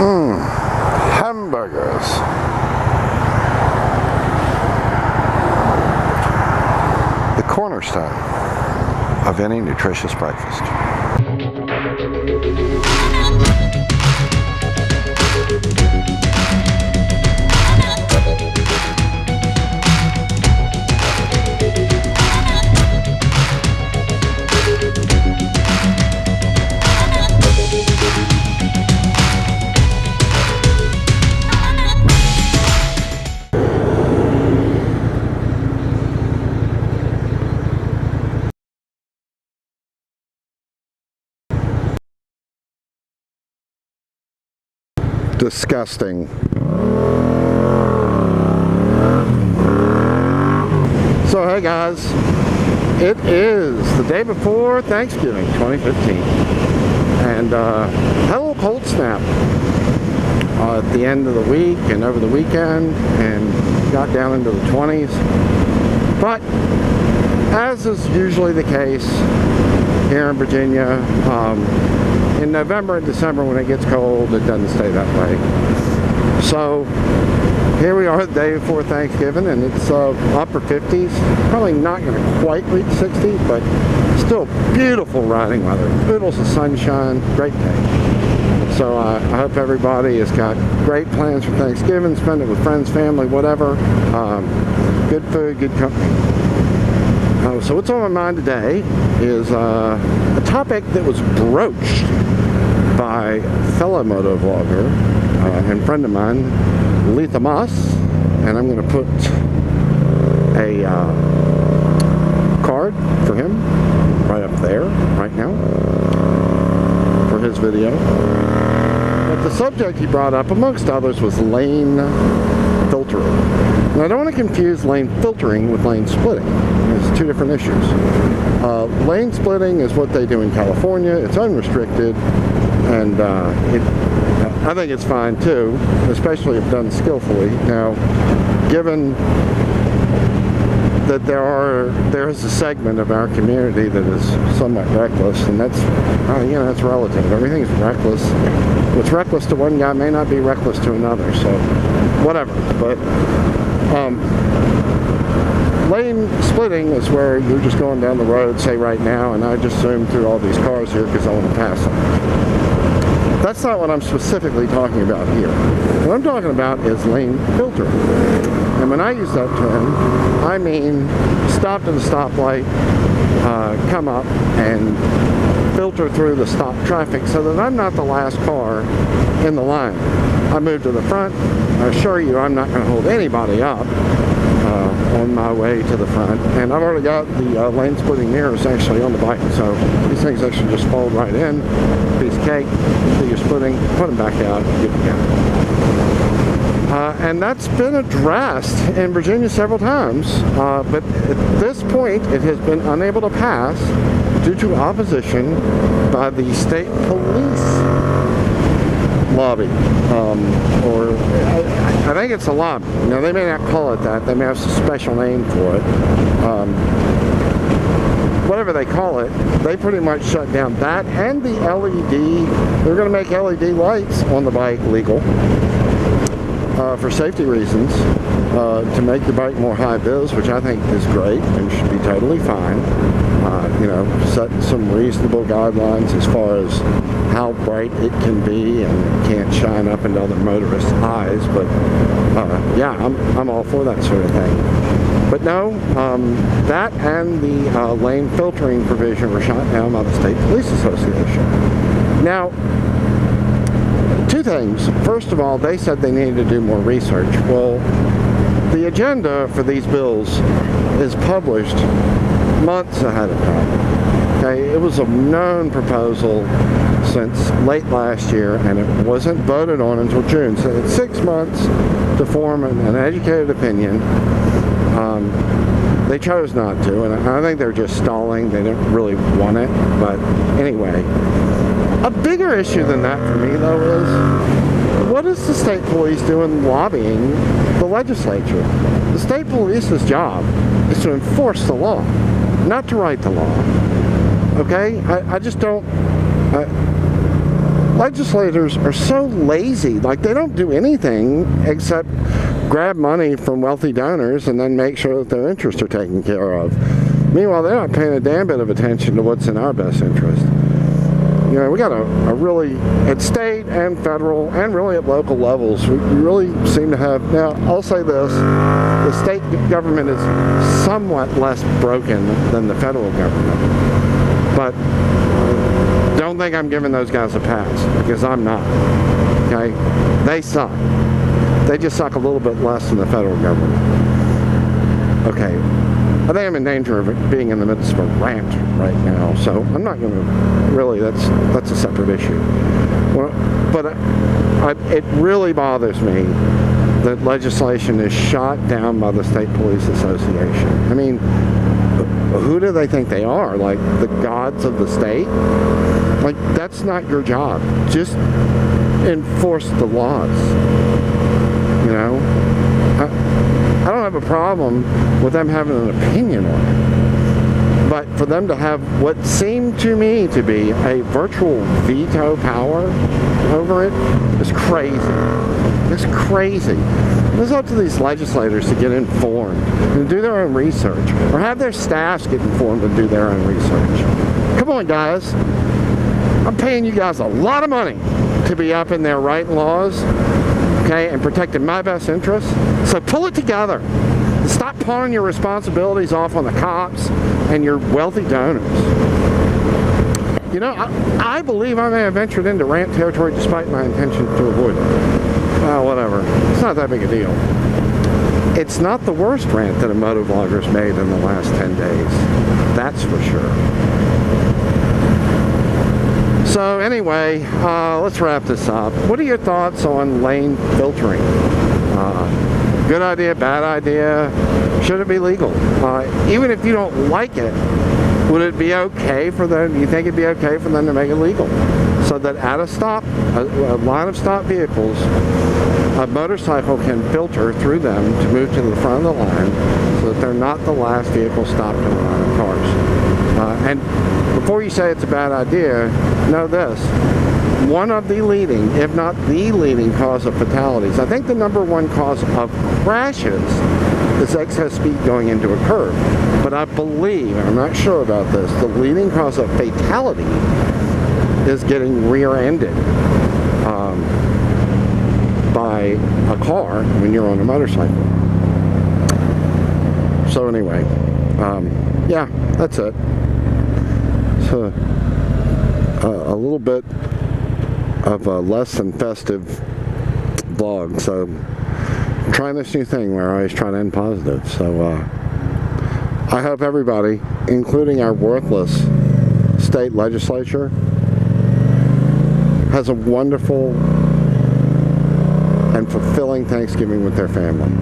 Hamburgers. The cornerstone of any nutritious breakfast. Disgusting. So hey guys, it is the day before Thanksgiving 2015 and had a little cold snap at the end of the week and over the weekend and got down into the 20s, but as is usually the case here in Virginia, in November and December when it gets cold, it doesn't stay that way. So here we are the day before Thanksgiving, and it's upper 50s. Probably not going to quite reach 60, but still beautiful riding weather. Oodles of sunshine, great day. So I hope everybody has got great plans for Thanksgiving, spend it with friends, family, whatever. Good food, good company. So what's on my mind today is a topic that was broached by fellow moto vlogger and friend of mine, Letha Moss, and I'm going to put a card for him right up there, right now, for his video. But the subject he brought up, amongst others, was lane filtering. Now, I don't want to confuse lane filtering with lane splitting. It's two different issues. Lane splitting is what they do in California. It's unrestricted, and I think it's fine too, especially if done skillfully. Now, given that there is a segment of our community that is somewhat reckless, and that's that's relative. Everything's reckless. What's reckless to one guy may not be reckless to another. So, whatever. But lane splitting is where you're just going down the road, say right now, and I just zoom through all these cars here because I want to pass them. That's not what I'm specifically talking about here. What I'm talking about is lane filtering. And when I use that term, I mean stop to the stoplight, come up and filter through the stop traffic so that I'm not the last car in the line. I move to the front. I assure you I'm not going to hold anybody up on my way to the front. And I've already got the lane splitting mirrors actually on the bike, so these things actually just fold right in. Piece of cake, do your splitting, put them back out, good to go. And that's been addressed in Virginia several times, but at this point it has been unable to pass due to opposition by the state police lobby, or I think it's a lobby. Now, they may not call it that. They may have some special name for it. Whatever they call it, they pretty much shut down that and the LED. They're going to make LED lights on the bike legal for safety reasons, to make the bike more high-vis, which I think is great and should be totally fine. Setting some reasonable guidelines as far as how bright it can be and can't shine up into other motorists' eyes. But yeah, I'm all for that sort of thing. But no, that and the lane filtering provision were shot down by the State Police Association. Now, two things. First of all, they said they needed to do more research. Well, the agenda for these bills is published months ahead of time. Okay, it was a known proposal since late last year, and it wasn't voted on until June. So it's 6 months to form an educated opinion. They chose not to, and I think they're just stalling. They didn't really want it, but anyway. A bigger issue than that for me, though, is what is the state police doing lobbying the legislature? The state police's job is to enforce the law, not to write the law. Okay? I just don't... legislators are so lazy. Like, they don't do anything except grab money from wealthy donors and then make sure that their interests are taken care of. Meanwhile, they're not paying a damn bit of attention to what's in our best interest. You know, we got a really, at state and federal and really at local levels, we really seem to have, now I'll say this, the state government is somewhat less broken than the federal government, but don't think I'm giving those guys a pass, because I'm not, okay? They suck. They just suck a little bit less than the federal government. Okay, I think I'm in danger of being in the midst of a rant right now, so I'm not going to really, that's a separate issue. Well, but it really bothers me that legislation is shot down by the State Police Association. I mean, who do they think they are? Like, the gods of the state? Like, that's not your job. Just enforce the laws. You know? I don't have a problem with them having an opinion on it. But for them to have what seemed to me to be a virtual veto power over it is crazy. It's crazy. It's up to these legislators to get informed and do their own research, or have their staffs get informed and do their own research. Come on, guys. I'm paying you guys a lot of money to be up in there writing laws, okay, and protecting my best interests. So pull it together. Stop pawning your responsibilities off on the cops and your wealthy donors. You know, I believe I may have ventured into rant territory despite my intention to avoid it. Well, whatever. It's not that big a deal. It's not the worst rant that a motovlogger's made in the last 10 days. That's for sure. So anyway, let's wrap this up. What are your thoughts on lane filtering? Good idea, bad idea? Should it be legal? Even if you don't like it, would it be okay for them, you think it'd be okay for them to make it legal? So that at a line of stop vehicles, a motorcycle can filter through them to move to the front of the line so that they're not the last vehicle stopped in the line of cars. And before you say it's a bad idea, know this. One of the leading, if not the leading cause of fatalities, I think the #1 cause of crashes is excess speed going into a curve. But I believe, and I'm not sure about this, the leading cause of fatality is getting rear-ended by a car when you're on a motorcycle. So anyway, yeah, that's it. So a little bit of a less than festive vlog. So I'm trying this new thing where I always try to end positive. So I hope everybody, including our worthless state legislature, has a wonderful and fulfilling Thanksgiving with their family.